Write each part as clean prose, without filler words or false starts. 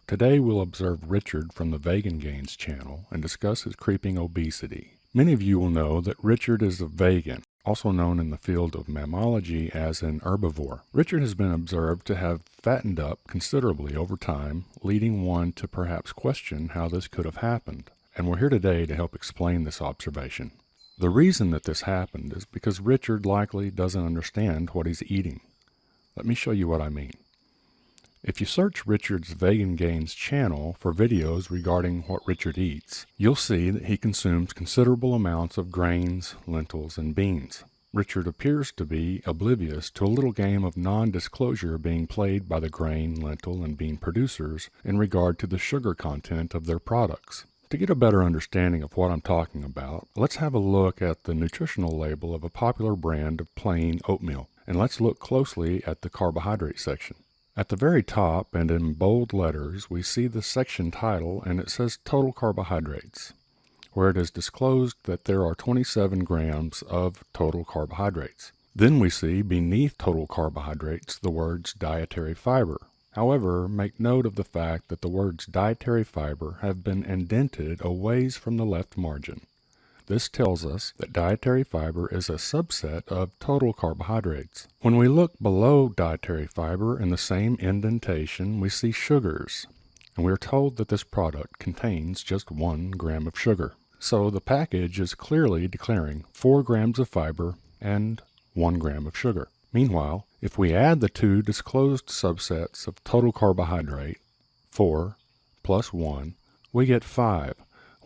Today we'll observe Richard from the Vegan Gains channel and discuss his creeping obesity. Many of you will know that Richard is a vegan, also known in the field of mammalogy as an herbivore. Richard has been observed to have fattened up considerably over time, leading one to perhaps question how this could have happened. And we're here today to help explain this observation. The reason that this happened is because Richard likely doesn't understand what he's eating. Let me show you what I mean. If you search Richard's Vegan Gains channel for videos regarding what Richard eats, you'll see that he consumes considerable amounts of grains, lentils, and beans. Richard appears to be oblivious to a little game of non-disclosure being played by the grain, lentil, and bean producers in regard to the sugar content of their products. To get a better understanding of what I'm talking about, let's have a look at the nutritional label of a popular brand of plain oatmeal, and let's look closely at the carbohydrate section. At the very top and in bold letters, we see the section title and it says total carbohydrates, where it is disclosed that there are 27 grams of total carbohydrates. Then we see beneath total carbohydrates the words dietary fiber. However, make note of the fact that the words dietary fiber have been indented a ways from the left margin. This tells us that dietary fiber is a subset of total carbohydrates. When we look below dietary fiber in the same indentation, we see sugars, and we are told that this product contains just 1 gram of sugar. So the package is clearly declaring 4 grams of fiber and 1 gram of sugar. Meanwhile, if we add the two disclosed subsets of total carbohydrate, 4 plus 1, we get 5.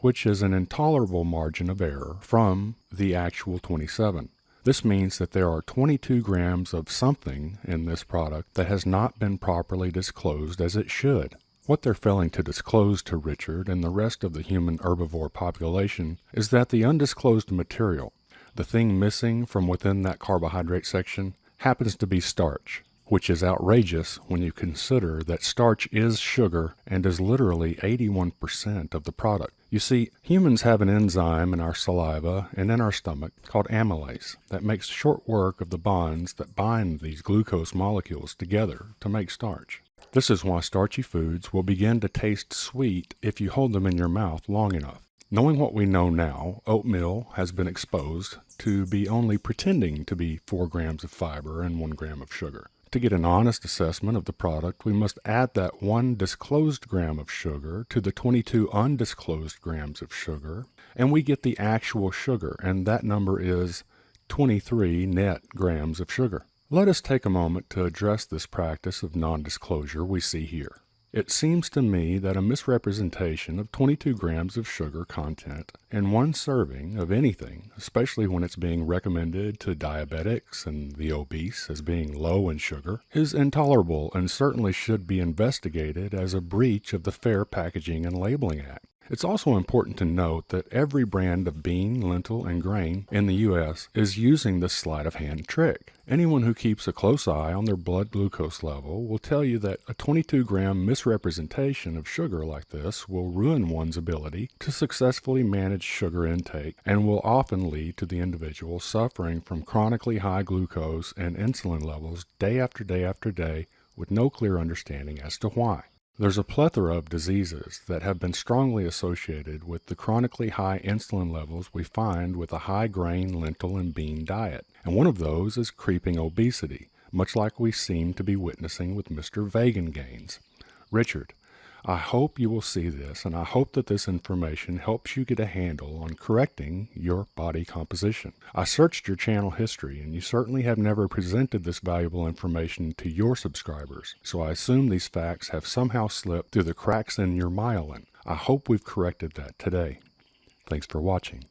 Which is an intolerable margin of error from the actual 27. This means that there are 22 grams of something in this product that has not been properly disclosed as it should. What they're failing to disclose to Richard and the rest of the human herbivore population is that the undisclosed material, the thing missing from within that carbohydrate section, happens to be starch, which is outrageous when you consider that starch is sugar and is literally 81% of the product. You see, humans have an enzyme in our saliva and in our stomach called amylase that makes short work of the bonds that bind these glucose molecules together to make starch. This is why starchy foods will begin to taste sweet if you hold them in your mouth long enough. Knowing what we know now, oatmeal has been exposed to be only pretending to be 4 grams of fiber and 1 gram of sugar. To get an honest assessment of the product, we must add that 1 disclosed gram of sugar to the 22 undisclosed grams of sugar, and we get the actual sugar, and that number is 23 net grams of sugar. Let us take a moment to address this practice of non-disclosure we see here. It seems to me that a misrepresentation of 22 grams of sugar content in one serving of anything, especially when it's being recommended to diabetics and the obese as being low in sugar, is intolerable and certainly should be investigated as a breach of the Fair Packaging and Labeling Act. It's also important to note that every brand of bean, lentil, and grain in the U.S. is using this sleight of hand trick. Anyone who keeps a close eye on their blood glucose level will tell you that a 22-gram misrepresentation of sugar like this will ruin one's ability to successfully manage sugar intake and will often lead to the individual suffering from chronically high glucose and insulin levels day after day after day with no clear understanding as to why. There's a plethora of diseases that have been strongly associated with the chronically high insulin levels we find with a high grain, lentil, and bean diet. And one of those is creeping obesity, much like we seem to be witnessing with Mr. Vegan Gains. Richard, I hope you will see this, and I hope that this information helps you get a handle on correcting your body composition. I searched your channel history, and you certainly have never presented this valuable information to your subscribers, so I assume these facts have somehow slipped through the cracks in your myelin. I hope we've corrected that today. Thanks for watching.